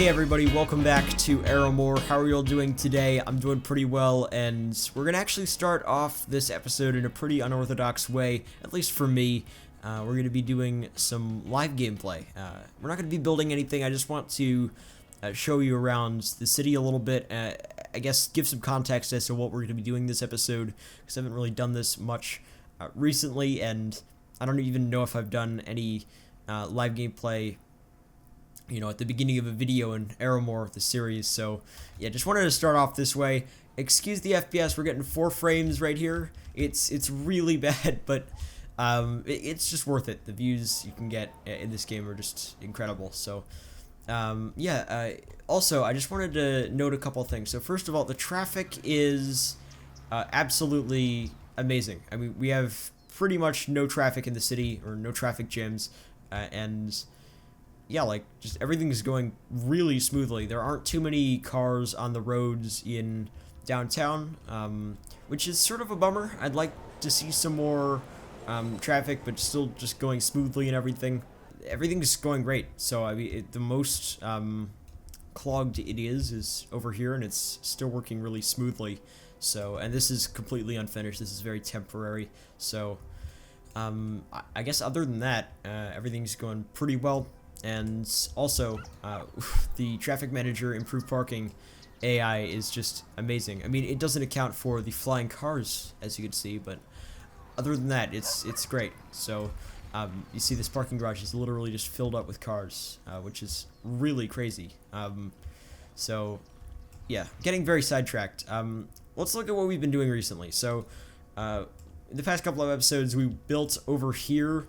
Hey everybody, welcome back to Aramore. How are you all doing today? I'm doing pretty well, and we're gonna actually start off this episode in a pretty unorthodox way, at least for me. We're gonna be doing some live gameplay. We're not gonna be building anything, I just want to show you around the city a little bit, I guess give some context as to what we're gonna be doing this episode, because I haven't really done this much recently, and I don't even know if I've done any live gameplay at the beginning of a video in Aramore, the series. So yeah, just wanted to start off this way. Excuse the FPS, we're getting 4 frames right here. It's really bad, but it's just worth it. The views you can get in this game are just incredible. So also I just wanted to note a couple things. So first of all, the traffic is absolutely amazing. I mean, we have pretty much no traffic in the city, or no traffic jams, and yeah, like, just everything's going really smoothly. There aren't too many cars on the roads in downtown, which is sort of a bummer. I'd like to see some more traffic, but still just going smoothly and everything. Everything's going great. So, I mean, the most clogged it is over here, and it's still working really smoothly. So, and this is completely unfinished. This is very temporary. So, I guess other than that, everything's going pretty well. And also, the traffic manager improved parking AI is just amazing. I mean, it doesn't account for the flying cars, as you can see, but other than that, it's great. So, you see this parking garage is literally just filled up with cars, which is really crazy. So, yeah, getting very sidetracked. Let's look at what we've been doing recently. So, in the past couple of episodes, we built over here.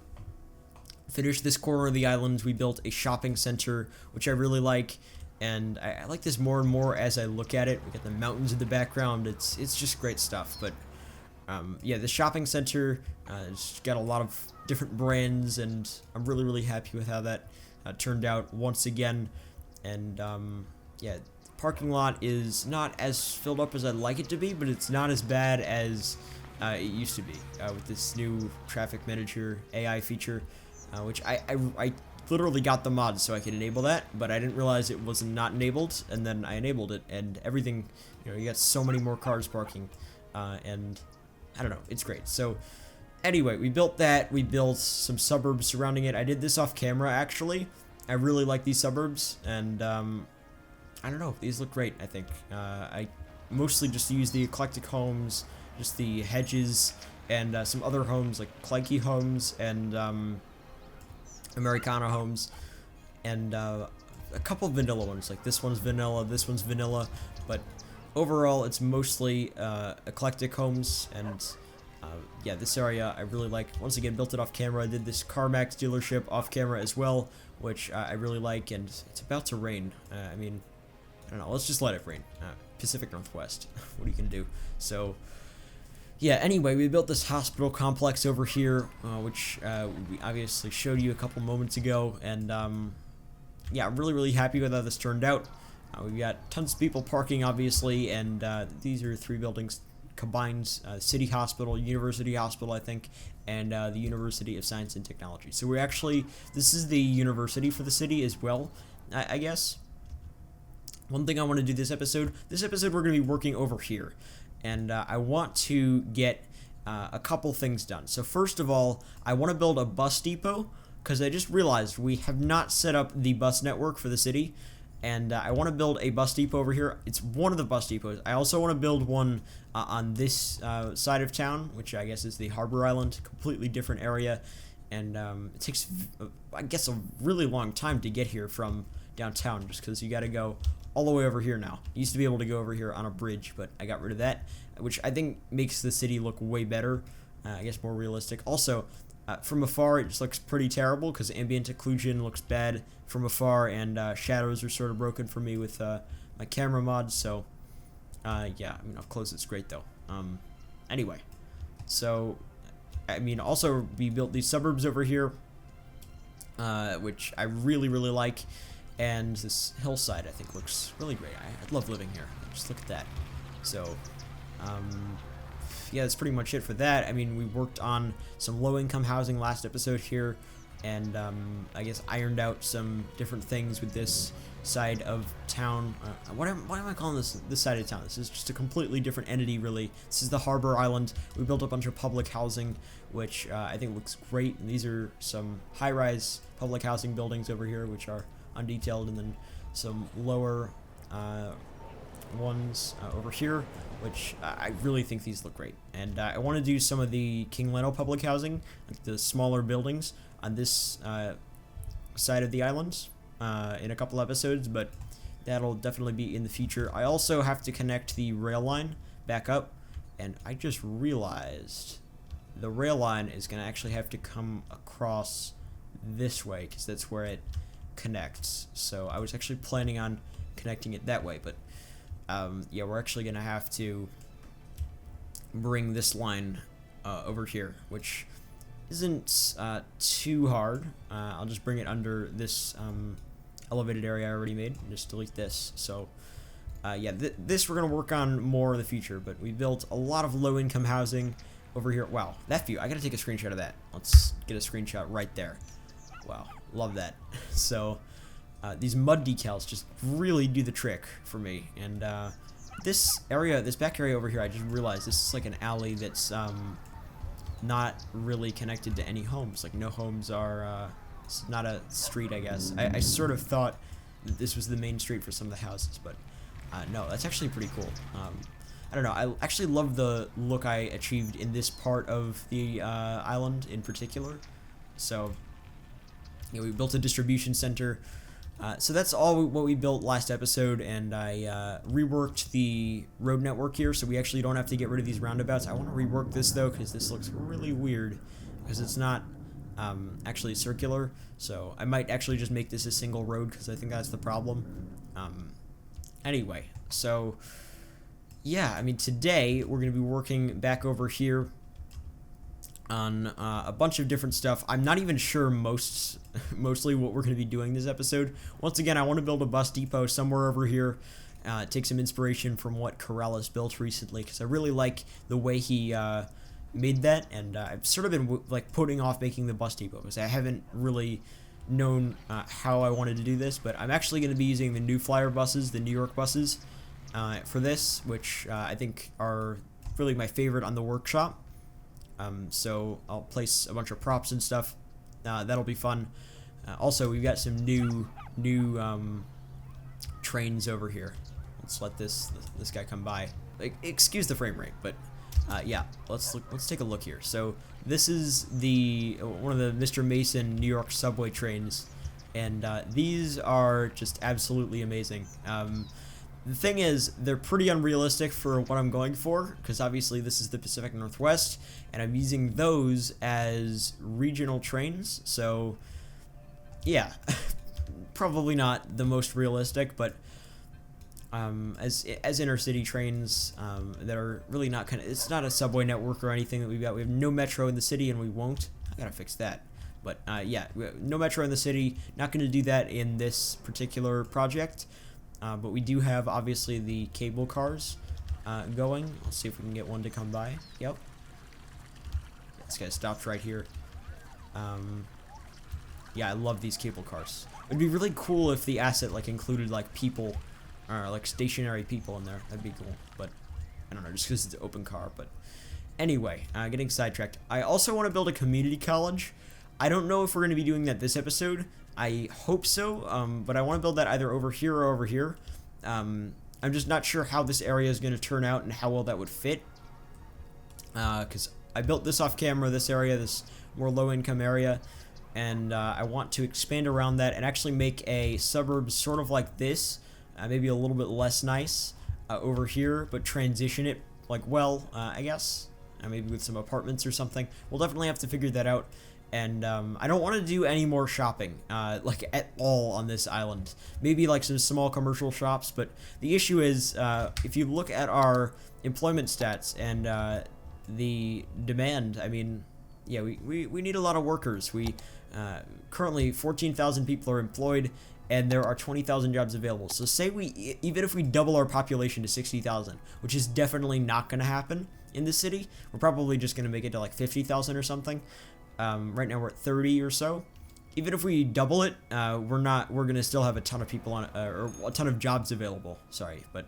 Finished this corner of the island. We built a shopping center, which I really like, and I like this more and more as I look at it. We got the mountains in the background. It's just great stuff. But yeah, the shopping center it's got a lot of different brands, and I'm really happy with how that turned out once again. And yeah, the parking lot is not as filled up as I'd like it to be, but it's not as bad as it used to be with this new traffic manager AI feature. Which I literally got the mod so I could enable that, but I didn't realize it was not enabled, and then I enabled it, and everything, you got so many more cars parking, and I don't know, it's great. So anyway, we built that. We built some suburbs surrounding it. I did this off camera, actually. I really like these suburbs, and I don't know, these look great, I think. I mostly just use the eclectic homes, just the hedges, and some other homes like Clanky homes and Americana homes, and a couple of vanilla ones, like this one's vanilla, but overall it's mostly eclectic homes. And yeah, this area I really like. Once again, built it off camera. I did this CarMax dealership off camera as well, which I really like, and it's about to rain. I mean, I don't know, let's just let it rain. Pacific Northwest, what are you gonna do? So yeah, anyway, we built this hospital complex over here, which we obviously showed you a couple moments ago, and yeah, I'm really happy with how this turned out. We've got tons of people parking, obviously, and these are 3 buildings combined: City Hospital, University Hospital, I think, and the University of Science and Technology. So this is the university for the city as well, I guess. One thing I want to do this episode we're going to be working over here. And I want to get a couple things done. So first of all, I want to build a bus depot, because I just realized we have not set up the bus network for the city, and I want to build a bus depot over here. It's one of the bus depots. I also want to build one on this side of town, which I guess is the Harbor Island, completely different area, and it takes, I guess, a really long time to get here from downtown, just because you got to go all the way over here now. You used to be able to go over here on a bridge, but I got rid of that, which I think makes the city look way better, I guess more realistic. Also, from afar, it just looks pretty terrible, because ambient occlusion looks bad from afar, and shadows are sort of broken for me with my camera mod, so yeah, I mean, up close it's great, though. Anyway, so, I mean, also, we built these suburbs over here, which I really like. And this hillside, I think, looks really great. I'd love living here. Just look at that. So, yeah, that's pretty much it for that. I mean, we worked on some low-income housing last episode here. and I guess ironed out some different things with this side of town. What am I calling this side of town? This is just a completely different entity, really. This is the Harbor Island. We built a bunch of public housing, which I think looks great. And these are some high-rise public housing buildings over here, which are undetailed, and then some lower ones over here, which I really think these look great. And I want to do some of the King Leno public housing, like the smaller buildings, on this side of the island in a couple episodes, but that'll definitely be in the future. I also have to connect the rail line back up, and I just realized the rail line is going to actually have to come across this way, because that's where it connects. So I was actually planning on connecting it that way, but yeah, we're actually going to have to bring this line over here, which isn't too hard. I'll just bring it under this elevated area I already made, and just delete this. So yeah, this we're going to work on more in the future, but we built a lot of low-income housing over here. Wow, that view. I got to take a screenshot of that. Let's get a screenshot right there. Wow, love that. So these mud decals just really do the trick for me. And this back area over here, I just realized this is like an alley that's not really connected to any homes. Like, no homes are, it's not a street, I guess. I sort of thought that this was the main street for some of the houses, but no, that's actually pretty cool. I don't know, I actually love the look I achieved in this part of the island in particular. So, you know, we built a distribution center. So that's all what we built last episode, and I reworked the road network here, so we actually don't have to get rid of these roundabouts. I want to rework this, though, because this looks really weird, because it's not actually circular. So I might actually just make this a single road, because I think that's the problem. Anyway, so yeah, I mean, today we're going to be working back over here on a bunch of different stuff. I'm not even sure mostly what we're going to be doing this episode. Once again, I want to build a bus depot somewhere over here. Take some inspiration from what Corrales built recently, because I really like the way he made that, and I've sort of been like putting off making the bus depot because I haven't really known how I wanted to do this. But I'm actually going to be using the New Flyer buses, the New York buses, for this, which I think are really my favorite on the workshop. So I'll place a bunch of props and stuff. That'll be fun. Also, we've got some new trains over here. Let's let this guy come by. Like, excuse the frame rate, but yeah, let's take a look here. So this is one of the Mr. Mason New York subway trains, and these are just absolutely amazing. The thing is, they're pretty unrealistic for what I'm going for, because obviously this is the Pacific Northwest, and I'm using those as regional trains, so yeah, probably not the most realistic, but as inner city trains that are really not it's not a subway network or anything that we've got. We have no metro in the city, and we won't. I gotta fix that. But yeah, no metro in the city. Not going to do that in this particular project. But we do have, obviously, the cable cars going. Let's see if we can get one to come by. Yep. This guy stopped right here. Yeah, I love these cable cars. It'd be really cool if the asset, like, included, like, people, or, like, stationary people in there. That'd be cool. But, I don't know, just because it's an open car. But, anyway, getting sidetracked. I also want to build a community college. I don't know if we're going to be doing that this episode. I hope so, but I want to build that either over here or over here. I'm just not sure how this area is going to turn out and how well that would fit. Because I built this off camera, this area, this more low-income area, and I want to expand around that and actually make a suburbs sort of like this, maybe a little bit less nice over here, but transition it, like, well, I guess, maybe with some apartments or something. We'll definitely have to figure that out. And I don't want to do any more shopping, like, at all on this island. Maybe, like, some small commercial shops, but the issue is, if you look at our employment stats and the demand, I mean, yeah, we need a lot of workers. We currently, 14,000 people are employed, and there are 20,000 jobs available. So say even if we double our population to 60,000, which is definitely not going to happen in the city, we're probably just going to make it to, like, 50,000 or something. Right now we're at 30 or so. even if we double it, we're gonna still have a ton of people on, or a ton of jobs available. Sorry, but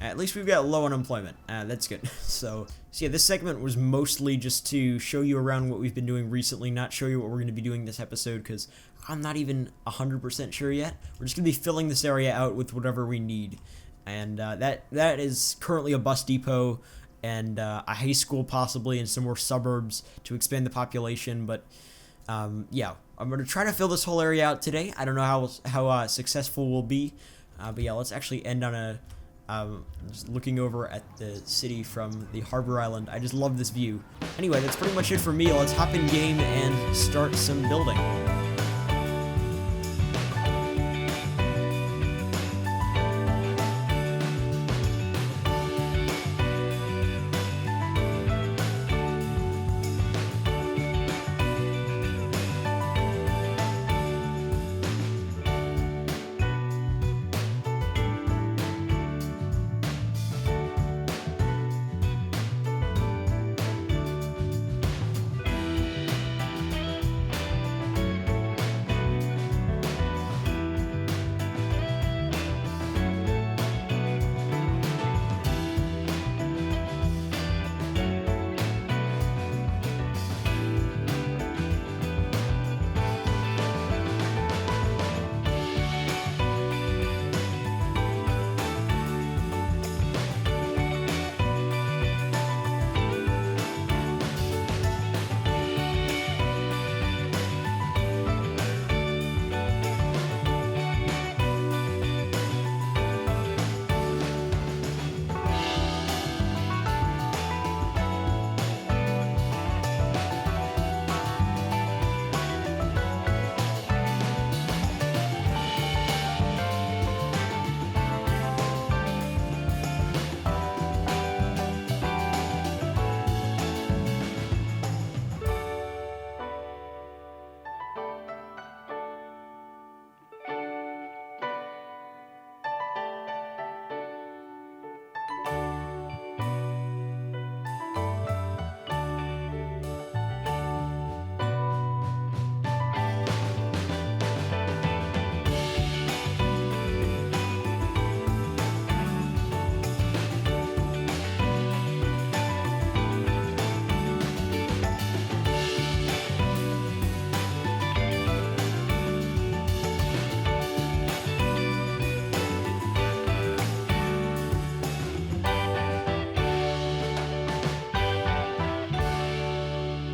at least we've got low unemployment. That's good. So yeah, this segment was mostly just to show you around what we've been doing recently, not show you what we're gonna be doing this episode, because I'm not even 100% sure yet. We're just gonna be filling this area out with whatever we need, and that is currently a bus depot and a high school possibly, and some more suburbs to expand the population. But yeah, I'm gonna try to fill this whole area out today. I don't know how successful we'll be, but yeah, let's actually end on a just looking over at the city from the harbor island. I just love this view. Anyway, that's pretty much it for me. Let's hop in game and start some building.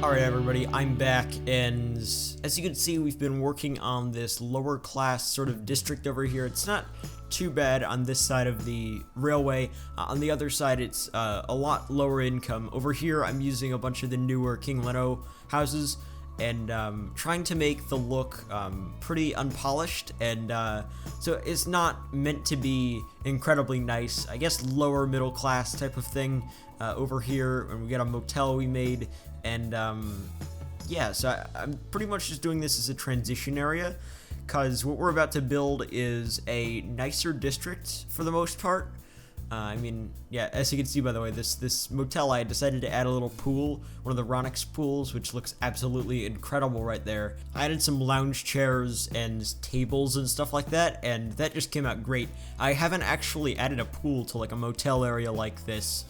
Alright everybody, I'm back, and as you can see, we've been working on this lower class sort of district over here. It's not too bad on this side of the railway. On the other side, it's a lot lower income. Over here, I'm using a bunch of the newer King Leno houses, and trying to make the look pretty unpolished, and so it's not meant to be incredibly nice. I guess lower middle class type of thing over here, and we got a motel we made, and yeah, so I'm pretty much just doing this as a transition area, because what we're about to build is a nicer district for the most part. I mean, yeah, as you can see, by the way, this motel, I decided to add a little pool, one of the Ronix pools, which looks absolutely incredible right there. I added some lounge chairs and tables and stuff like that, and that just came out great. I haven't actually added a pool to like a motel area like this,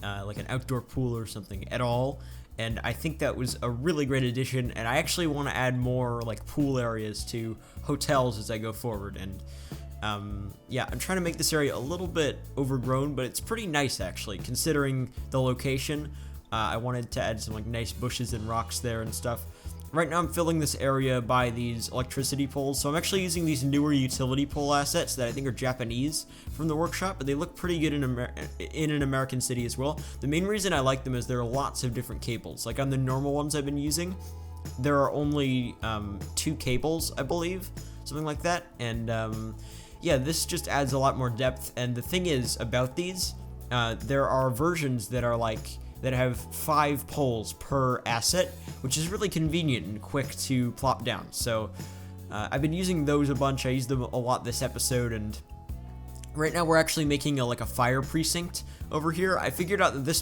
like an outdoor pool or something at all, and I think that was a really great addition, and I actually want to add more like pool areas to hotels as I go forward. And yeah, I'm trying to make this area a little bit overgrown, but it's pretty nice actually, considering the location. I wanted to add some like nice bushes and rocks there and stuff. Right now I'm filling this area by these electricity poles, so I'm actually using these newer utility pole assets that I think are Japanese from the workshop, but they look pretty good in an American city as well. The main reason I like them is there are lots of different cables. Like on the normal ones I've been using, there are only 2 cables, I believe, something like that, and yeah, this just adds a lot more depth. And the thing is about these, there are versions that are like that have 5 poles per asset, which is really convenient and quick to plop down. So I've been using those a bunch. I used them a lot this episode, and Right now we're actually making like a fire precinct over here. I figured out that this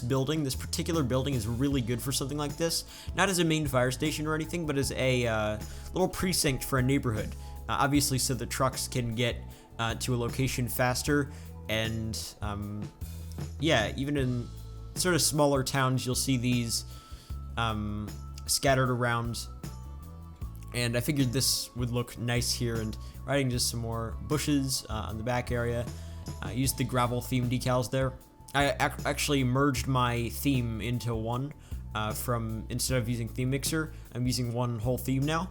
particular building is really good for something like this. Not as a main fire station or anything, but as a little precinct for a neighborhood. Obviously so the trucks can get to a location faster. And yeah, even in sort of smaller towns, you'll see these scattered around. And I figured this would look nice here, and adding just some more bushes on the back area. Used the gravel theme decals there. I actually merged my theme into one instead of using Theme Mixer, I'm using one whole theme now.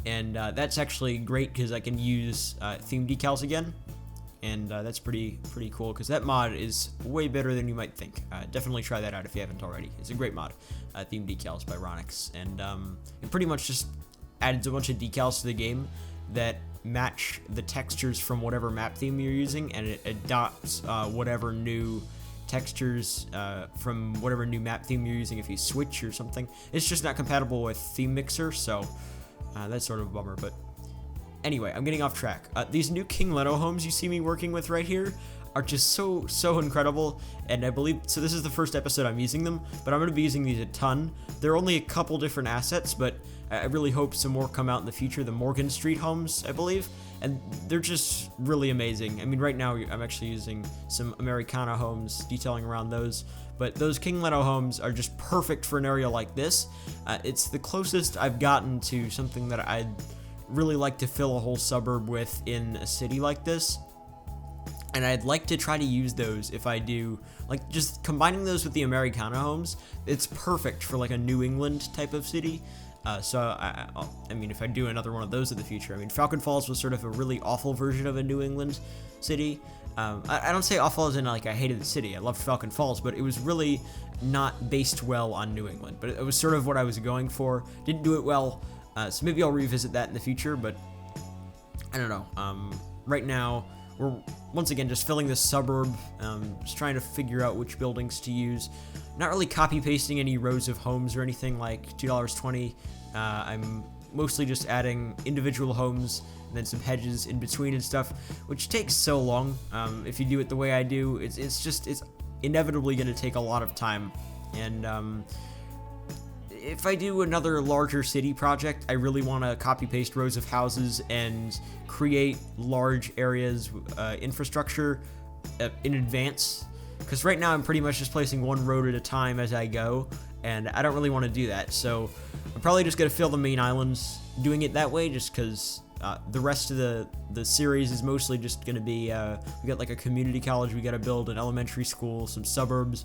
And that's actually great because I can use theme decals again. And that's pretty cool because that mod is way better than you might think. Definitely try that out if you haven't already. It's a great mod, Theme Decals by Ronix. And it pretty much just adds a bunch of decals to the game that match the textures from whatever map theme you're using, and it adopts whatever new textures from whatever new map theme you're using if you switch or something. It's just not compatible with Theme Mixer, so that's sort of a bummer, but anyway, I'm getting off track. These new King Leno homes you see me working with right here are just so incredible, and I believe, so this is the first episode I'm using them, but I'm going to be using these a ton. There are only a couple different assets, but I really hope some more come out in the future. The Morgan Street homes, I believe, and they're just really amazing. I mean, right now I'm actually using some Americana homes, detailing around those, but those King Leno homes are just perfect for an area like this. It's the closest I've gotten to something that I'd really like to fill a whole suburb with in a city like this. And I'd like to try to use those if I do, like, just combining those with the Americana homes, it's perfect for like a New England type of city. So I mean, if I do another one of those in the future, I mean, Falcon Falls was sort of a really awful version of a New England city. I don't say awful as in like I hated the city. I loved Falcon Falls, but it was really not based well on New England. But it was sort of what I was going for. Didn't do it well, so maybe I'll revisit that in the future. But I don't know. Right now we're once again just filling this suburb, just trying to figure out which buildings to use. Not really copy pasting any rows of homes or anything like $2.20. I'm mostly just adding individual homes and then some hedges in between and stuff, which takes so long. If you do it the way I do, it's inevitably going to take a lot of time. And if I do another larger city project, I really want to copy paste rows of houses and create large areas, infrastructure in advance. Because right now I'm pretty much just placing one road at a time as I go, and I don't really want to do that. So I'm probably just going to fill the main islands doing it that way, just because the rest of the series is mostly just going to be, we got like a community college, we got to build an elementary school, some suburbs.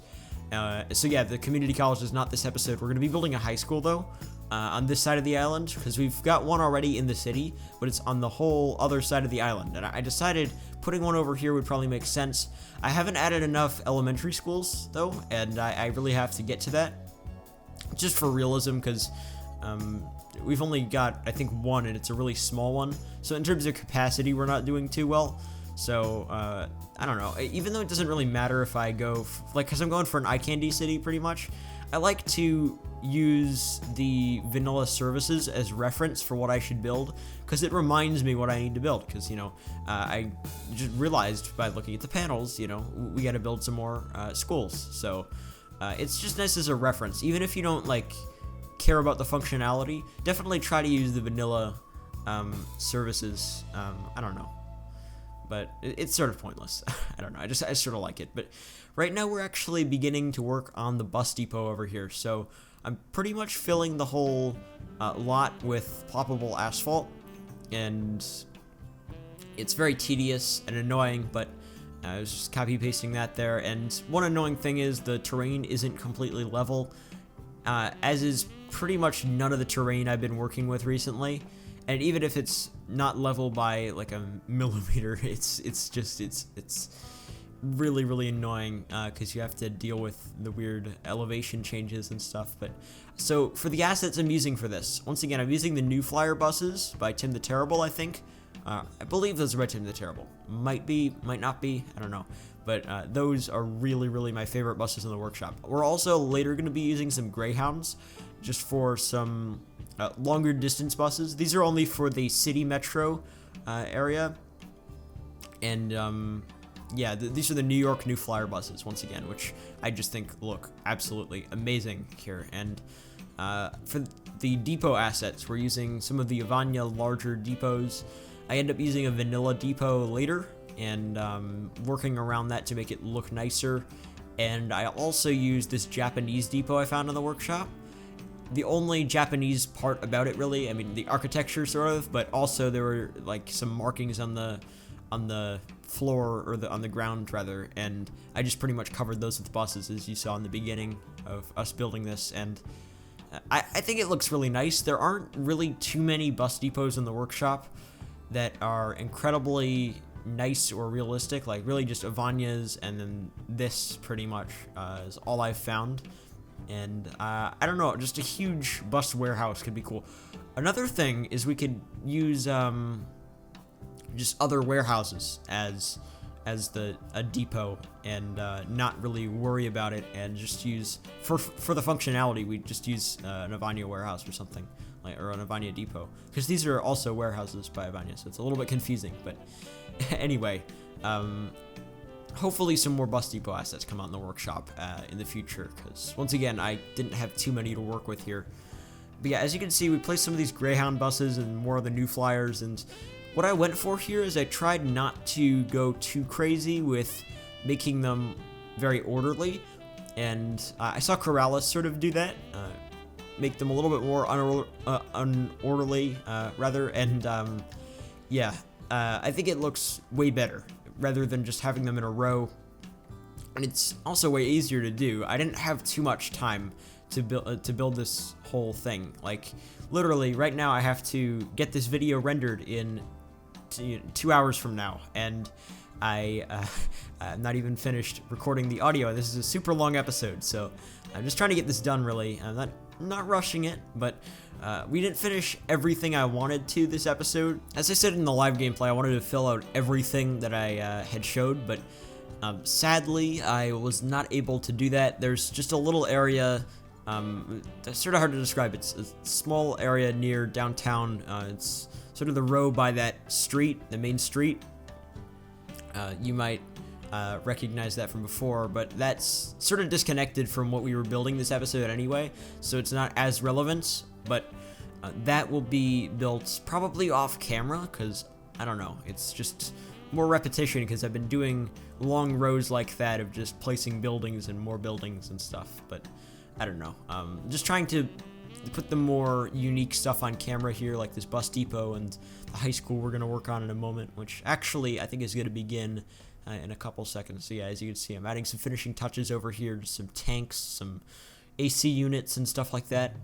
So yeah, the community college is not this episode. We're going to be building a high school though, on this side of the island, because we've got one already in the city, but it's on the whole other side of the island. And I decided putting one over here would probably make sense. I haven't added enough elementary schools though, and I really have to get to that, just for realism, because we've only got, I think, one, and it's a really small one. So in terms of capacity, we're not doing too well. So, I don't know, even though it doesn't really matter if I go, because I'm going for an eye candy city pretty much, I like to use the vanilla services as reference for what I should build, because it reminds me what I need to build, because, you know, I just realized by looking at the panels, you know, we got to build some more schools, so it's just nice as a reference. Even if you don't, like, care about the functionality, definitely try to use the vanilla services. I don't know. But it's sort of pointless. I don't know. I sort of like it. But right now we're actually beginning to work on the bus depot over here. So I'm pretty much filling the whole lot with ploppable asphalt. And it's very tedious and annoying, but I was just copy pasting that there. And one annoying thing is the terrain isn't completely level, as is pretty much none of the terrain I've been working with recently. And even if it's not level by like a millimeter, it's really annoying, because you have to deal with the weird elevation changes and stuff. But so for the assets I'm using for this, once again, I'm using the New Flyer buses by Tim the Terrible, I think. I believe those are by Tim the Terrible. Might be, might not be, I don't know. But those are really my favorite buses in the workshop. We're also later going to be using some Greyhounds, just for some longer distance buses. These are only for the city metro area, and yeah, these are the New York New Flyer buses once again, which I just think look absolutely amazing here. And for the depot assets, we're using some of the Avanya larger depots. I end up using a vanilla depot later, and working around that to make it look nicer. And I also used this Japanese depot I found in the workshop. The only Japanese part about it, really, I mean, the architecture sort of, but also there were like some markings on the floor, or on the ground rather, and I just pretty much covered those with buses, as you saw in the beginning of us building this. And I think it looks really nice. There aren't really too many bus depots in the workshop that are incredibly nice or realistic, like really just Avanya's, and then this pretty much is all I've found. And I don't know, just a huge bus warehouse could be cool. Another thing is we could use just other warehouses as a depot, and not really worry about it, and just use for the functionality, we just use an Avanya warehouse or something, like, or an Avanya depot, because these are also warehouses by Avanya, so it's a little bit confusing. But anyway, hopefully some more bus depot assets come out in the workshop in the future, because once again I didn't have too many to work with here. But yeah, as you can see, we placed some of these Greyhound buses and more of the New Flyers, and what I went for here is I tried not to go too crazy with making them very orderly, and I saw Corrales sort of do that, make them a little bit more unorderly, rather, and yeah, I think it looks way better rather than just having them in a row, and it's also way easier to do. I didn't have too much time to build this whole thing. Like, literally right now I have to get this video rendered in 2 hours from now, and I'm not even finished recording the audio. This is a super long episode, so I'm just trying to get this done, really. I'm not rushing it, but we didn't finish everything I wanted to this episode. As I said in the live gameplay, I wanted to fill out everything that I had showed, but sadly I was not able to do that. There's just a little area, that's sort of hard to describe. It's a small area near downtown. It's sort of the row by that street, the main street. You might recognize that from before, but that's sort of disconnected from what we were building this episode anyway, so it's not as relevant. But that will be built probably off camera, because I don't know, it's just more repetition, because I've been doing long rows like that of just placing buildings and more buildings and stuff. But I don't know, just trying to put the more unique stuff on camera here, like this bus depot and the high school we're going to work on in a moment, which actually I think is going to begin in a couple seconds. So yeah, as you can see, I'm adding some finishing touches over here, just some tanks, some AC units and stuff like that.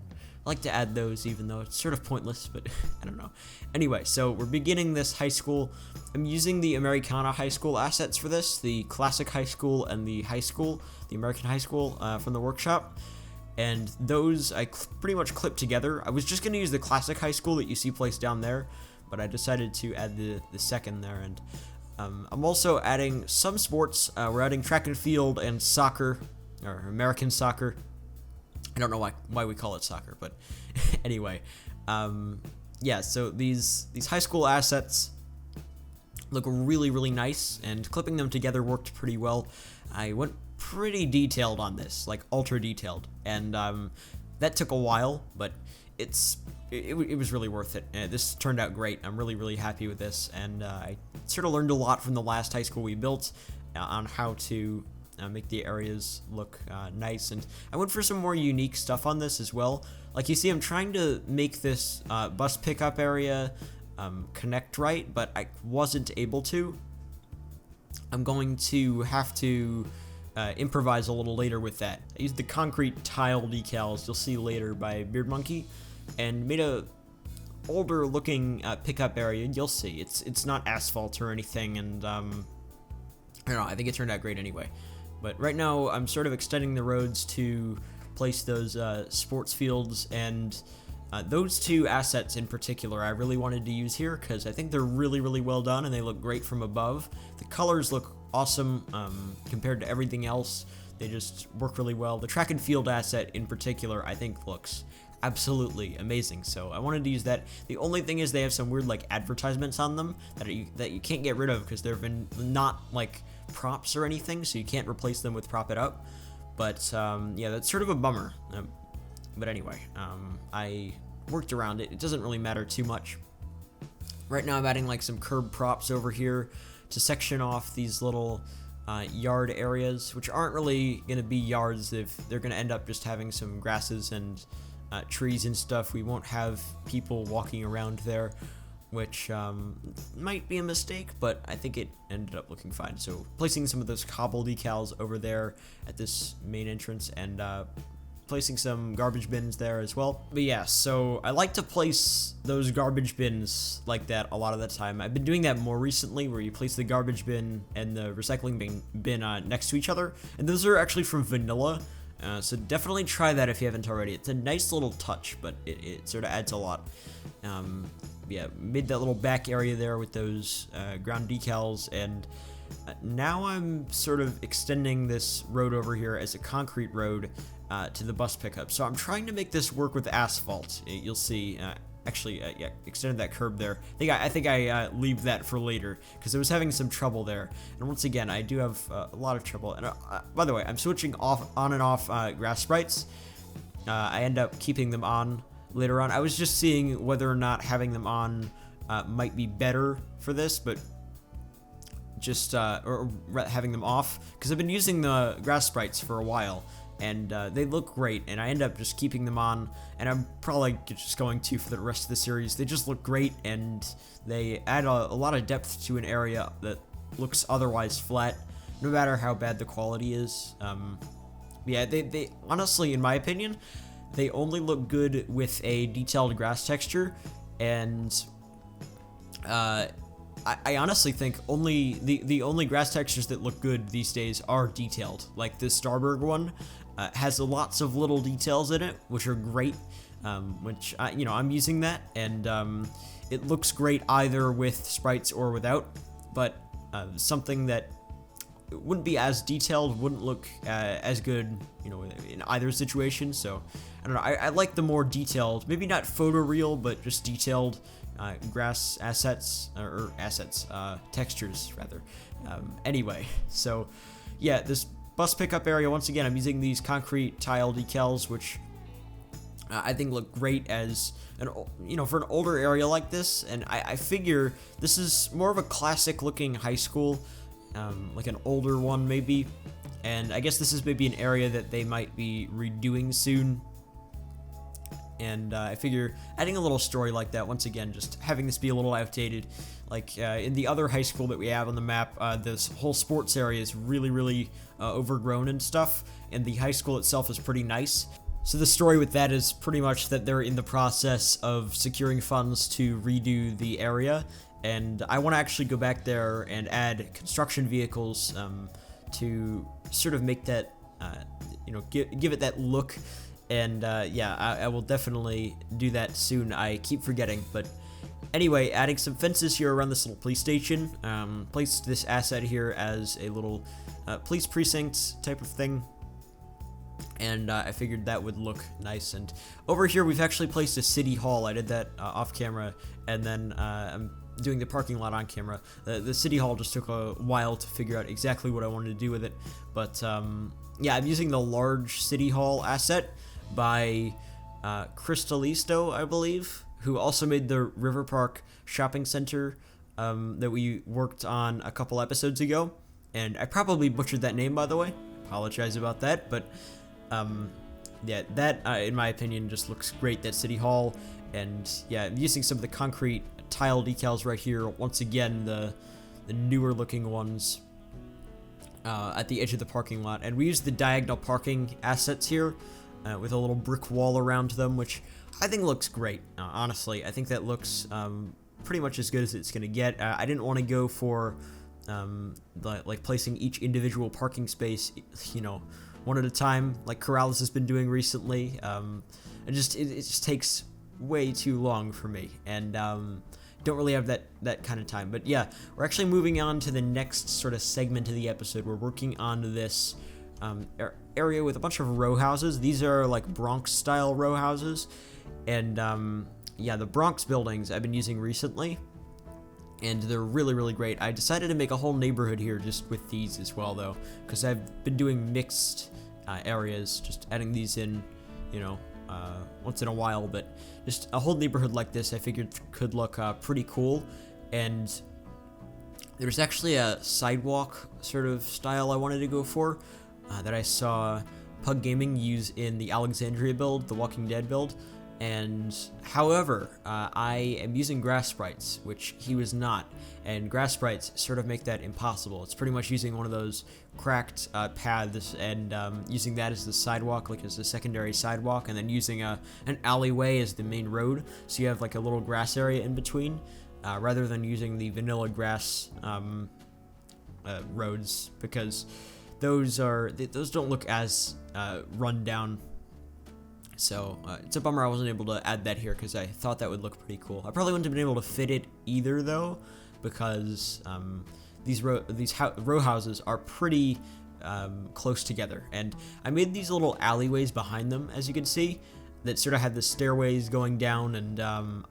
I like to add those, even though it's sort of pointless, but I don't know. Anyway, so we're beginning this high school. I'm using the Americana high school assets for this, the classic high school and the high school, the American high school from the workshop. And those I pretty much clipped together. I was just going to use the classic high school that you see placed down there, but I decided to add the second there. And I'm also adding some sports. We're adding track and field and soccer, or American soccer. I don't know why we call it soccer, but anyway. Yeah, so these high school assets look really, really nice, and clipping them together worked pretty well. I went pretty detailed on this, like ultra detailed, and that took a while, but it was really worth it. This turned out great. I'm really happy with this, and I sort of learned a lot from the last high school we built on how to make the areas look nice, and I went for some more unique stuff on this as well. Like you see, I'm trying to make this bus pickup area connect right, but I wasn't able to. I'm going to have to improvise a little later with that. I used the concrete tile decals you'll see later by Beard Monkey, and made a older looking pickup area. You'll see it's not asphalt or anything, and I don't know, I think it turned out great anyway. But right now I'm sort of extending the roads to place those sports fields, and those two assets in particular I really wanted to use here because I think they're really well done and they look great from above. The colors look awesome compared to everything else. They just work really well. The track and field asset in particular I think looks absolutely amazing. So I wanted to use that. The only thing is they have some weird like advertisements on them that you can't get rid of because they've been not like props or anything, so you can't replace them with Prop It Up. But yeah, that's sort of a bummer. But anyway, I worked around it. It doesn't really matter too much. Right now I'm adding like some curb props over here to section off these little yard areas, which aren't really going to be yards if they're going to end up just having some grasses and trees and stuff. We won't have people walking around there, which might be a mistake, but I think it ended up looking fine. So placing some of those cobble decals over there at this main entrance, and placing some garbage bins there as well. But yeah, so I like to place those garbage bins like that a lot of the time. I've been doing that more recently, where you place the garbage bin and the recycling bin next to each other, and those are actually from Vanilla. So definitely try that if you haven't already. It's a nice little touch, but it sort of adds a lot. Yeah, made that little back area there with those ground decals, and now I'm sort of extending this road over here as a concrete road to the bus pickup. So I'm trying to make this work with asphalt. You'll see. Actually, yeah, extended that curb there. I think I leave that for later because I was having some trouble there. And once again, I do have a lot of trouble. And by the way, I'm switching on and off grass sprites. I end up keeping them on later on. I was just seeing whether or not having them on might be better for this, but just or having them off, because I've been using the grass sprites for a while. And they look great, and I end up just keeping them on, and I'm probably just going to for the rest of the series. They just look great, and they add a lot of depth to an area that looks otherwise flat, no matter how bad the quality is. Yeah, they honestly, in my opinion, they only look good with a detailed grass texture, and I honestly think the only grass textures that look good these days are detailed. Like this Starburg one has lots of little details in it, which are great. Which I'm using that, and it looks great either with sprites or without. But something that wouldn't be as detailed wouldn't look as good, in either situation. So I don't know. I like the more detailed, maybe not photoreal, but just detailed grass textures rather. Anyway, so yeah, this bus pickup area, once again, I'm using these concrete tile decals, which I think look great as for an older area like this. And I figure this is more of a classic looking high school, like an older one maybe, and I guess this is maybe an area that they might be redoing soon. And I figure adding a little story like that, once again, just having this be a little outdated. Like in the other high school that we have on the map, this whole sports area is really, really overgrown and stuff, and the high school itself is pretty nice. So the story with that is pretty much that they're in the process of securing funds to redo the area, and I want to actually go back there and add construction vehicles to sort of make that, give it that look. And yeah, I will definitely do that soon. I keep forgetting, but anyway, adding some fences here around this little police station. Placed this asset here as a little police precinct type of thing, and I figured that would look nice. And over here, we've actually placed a city hall. I did that off camera, and then I'm doing the parking lot on camera. The city hall just took a while to figure out exactly what I wanted to do with it, but yeah, I'm using the large city hall asset by Crystalisto, I believe, who also made the River Park Shopping Center that we worked on a couple episodes ago. And I probably butchered that name, by the way. Apologize about that, but yeah, that in my opinion just looks great, that city hall. And yeah, I'm using some of the concrete tile decals right here. Once again, the newer looking ones at the edge of the parking lot. And we use the diagonal parking assets here with a little brick wall around them, which I think looks great. Honestly, I think that looks pretty much as good as it's gonna get. I didn't want to go for like placing each individual parking space, one at a time, like Corrales has been doing recently. It just takes way too long for me, and don't really have that kind of time. But yeah, we're actually moving on to the next sort of segment of the episode. We're working on this area with a bunch of row houses. These are like Bronx style row houses, and yeah, the Bronx buildings I've been using recently, and they're really, really great. I decided to make a whole neighborhood here just with these as well, though, because I've been doing mixed areas, just adding these in, you know, once in a while, but just a whole neighborhood like this I figured could look pretty cool. And there's actually a sidewalk sort of style I wanted to go for that I saw Pug Gaming use in the Alexandria build, the Walking Dead build. And however, I am using grass sprites, which he was not, and grass sprites sort of make that impossible. It's pretty much using one of those cracked paths and using that as the sidewalk, like as the secondary sidewalk, and then using an alleyway as the main road, so you have like a little grass area in between, rather than using the vanilla grass roads, because those don't look as run down. So it's a bummer I wasn't able to add that here, because I thought that would look pretty cool. I probably wouldn't have been able to fit it either, though, because these row houses are pretty close together, and I made these little alleyways behind them, as you can see, that sort of had the stairways going down, and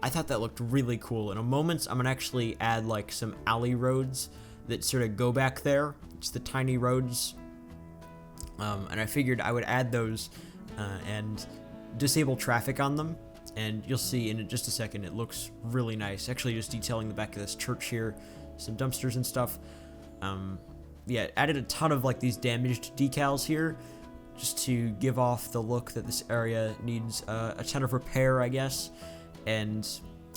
I thought that looked really cool. In a moment, I'm gonna actually add like some alley roads that sort of go back there. It's the tiny roads, and I figured I would add those and disable traffic on them, and you'll see in just a second it looks really nice. Actually, just detailing the back of this church here, some dumpsters and stuff. Yeah, added a ton of like these damaged decals here, just to give off the look that this area needs a ton of repair, I guess. And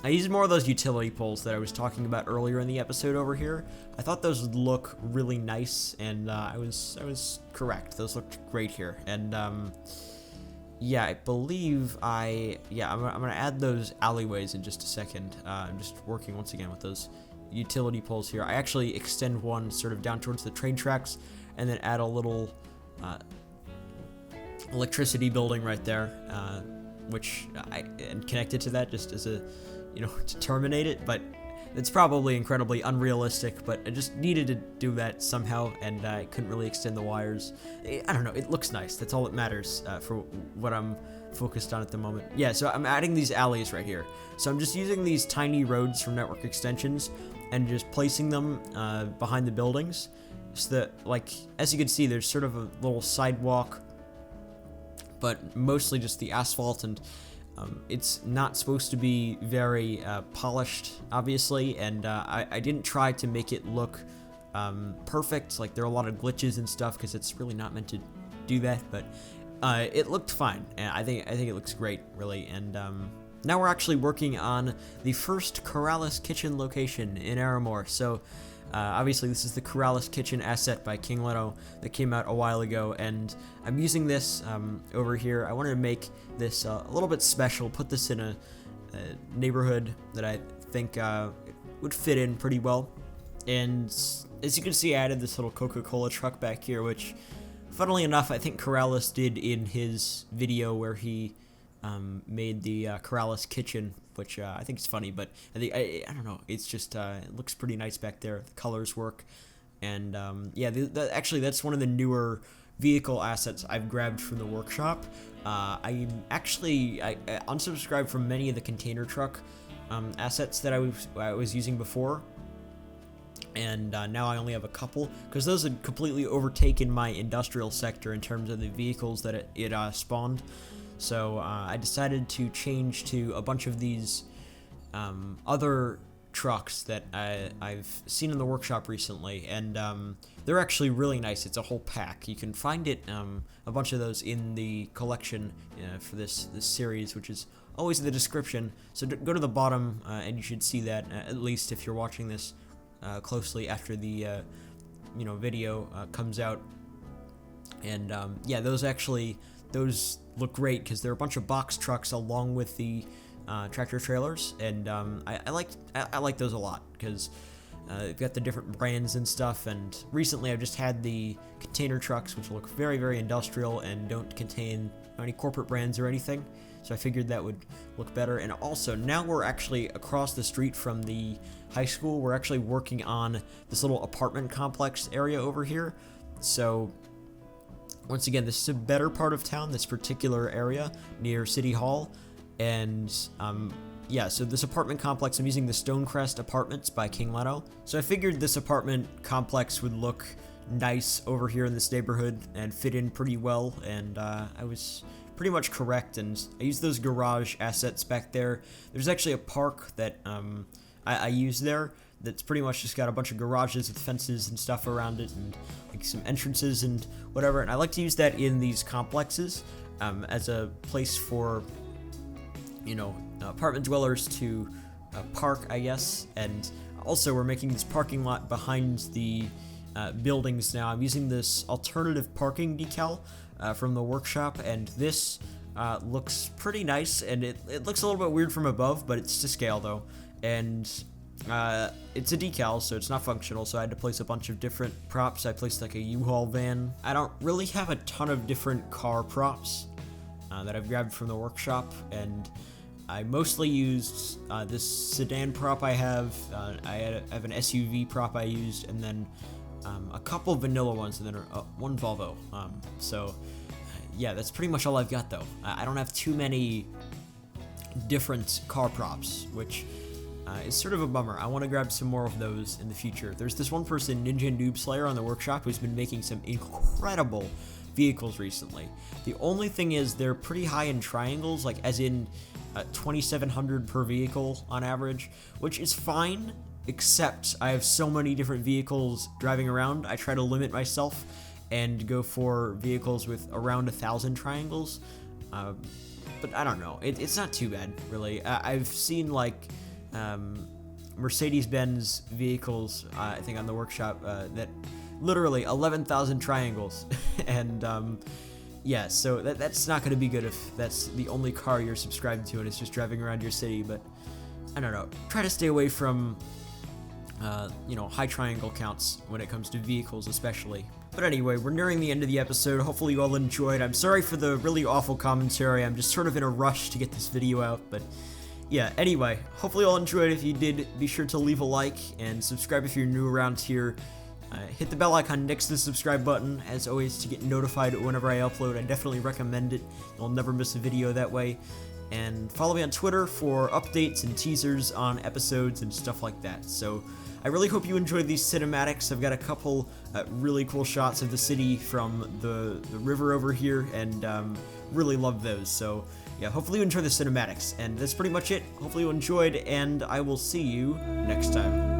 I used more of those utility poles that I was talking about earlier in the episode over here. I thought those would look really nice, and I was correct. Those looked great here, and yeah, I believe I'm gonna add those alleyways in just a second. I'm just working once again with those utility poles here. I actually extend one sort of down towards the train tracks, and then add a little electricity building right there, which and connect it to that just as a, you know, to terminate it. But it's probably incredibly unrealistic, but I just needed to do that somehow, and I couldn't really extend the wires. I don't know, it looks nice. That's all that matters for what I'm focused on at the moment. Yeah, so I'm adding these alleys right here. So I'm just using these tiny roads from network extensions and just placing them behind the buildings, so that, like, as you can see, there's sort of a little sidewalk, but mostly just the asphalt, and it's not supposed to be very polished, obviously, and I didn't try to make it look perfect. Like, there are a lot of glitches and stuff, because it's really not meant to do that, but it looked fine, and I think it looks great, really. And now we're actually working on the first Corrales Kitchen location in Aramore. So obviously this is the Corrales Kitchen asset by King Leno that came out a while ago, and I'm using this over here. I wanted to make this a little bit special, put this in a neighborhood that I think would fit in pretty well. And as you can see, I added this little Coca-Cola truck back here, which, funnily enough, I think Corrales did in his video where he made the Corrales Kitchen, which I think is funny, but I don't know, it's just, it looks pretty nice back there. The colors work, and yeah, actually, that's one of the newer vehicle assets I've grabbed from the workshop. I unsubscribed from many of the container truck assets that I was using before, and now I only have a couple, because those had completely overtaken my industrial sector in terms of the vehicles that it spawned. So I decided to change to a bunch of these other trucks that I've seen in the workshop recently, and they're actually really nice. It's a whole pack. You can find it, a bunch of those in the collection for this series, which is always in the description. So go to the bottom, and you should see that, at least if you're watching this closely after the video comes out. And yeah, those look great, because they're a bunch of box trucks along with the tractor trailers, and I like those a lot, because you've got the different brands and stuff. And recently I've just had the container trucks, which look very, very industrial and don't contain any corporate brands or anything, so I figured that would look better. And also, now we're actually across the street from the high school. We're actually working on this little apartment complex area over here, so Once again, this is a better part of town, this particular area near City Hall, and yeah, so this apartment complex, I'm using the Stonecrest Apartments by King Leto. So I figured this apartment complex would look nice over here in this neighborhood and fit in pretty well, and I was pretty much correct, and I used those garage assets back there. There's actually a park that I use there that's pretty much just got a bunch of garages with fences and stuff around it, and like some entrances and whatever, and I like to use that in these complexes as a place for, you know, apartment dwellers to park, I guess. And also we're making this parking lot behind the buildings now. I'm using this alternative parking decal from the workshop, and this looks pretty nice, and it looks a little bit weird from above, but it's to scale though, and it's a decal, so it's not functional, so I had to place a bunch of different props. I placed like a U-Haul van. I don't really have a ton of different car props that I've grabbed from the workshop, and I mostly used this sedan prop I have. I have an SUV prop I used, and then a couple vanilla ones, and then one Volvo. So yeah, that's pretty much all I've got though. I don't have too many different car props, which is sort of a bummer. I want to grab some more of those in the future. There's this one person, Ninja Noob Slayer, on the workshop who's been making some incredible vehicles recently. The only thing is they're pretty high in triangles, like as in 2,700 per vehicle on average, which is fine, except I have so many different vehicles driving around. I try to limit myself and go for vehicles with around 1,000 triangles, but I don't know, it's not too bad really. I've seen like Mercedes-Benz vehicles, I think on the workshop, that literally 11,000 triangles, and yeah, so that's not going to be good if that's the only car you're subscribed to and it's just driving around your city. But I don't know, try to stay away from you know, high triangle counts when it comes to vehicles especially. But anyway, we're nearing the end of the episode. Hopefully you all enjoyed. I'm sorry for the really awful commentary. I'm just sort of in a rush to get this video out, but yeah, anyway, hopefully you all enjoyed. If you did, be sure to leave a like and subscribe if you're new around here. Hit the bell icon next to the subscribe button, as always, to get notified whenever I upload. I definitely recommend it. You'll never miss a video that way. And follow me on Twitter for updates and teasers on episodes and stuff like that. So I really hope you enjoyed these cinematics. I've got a couple really cool shots of the city from the river over here, and really love those. So yeah, hopefully you enjoy the cinematics. And that's pretty much it. Hopefully you enjoyed, and I will see you next time.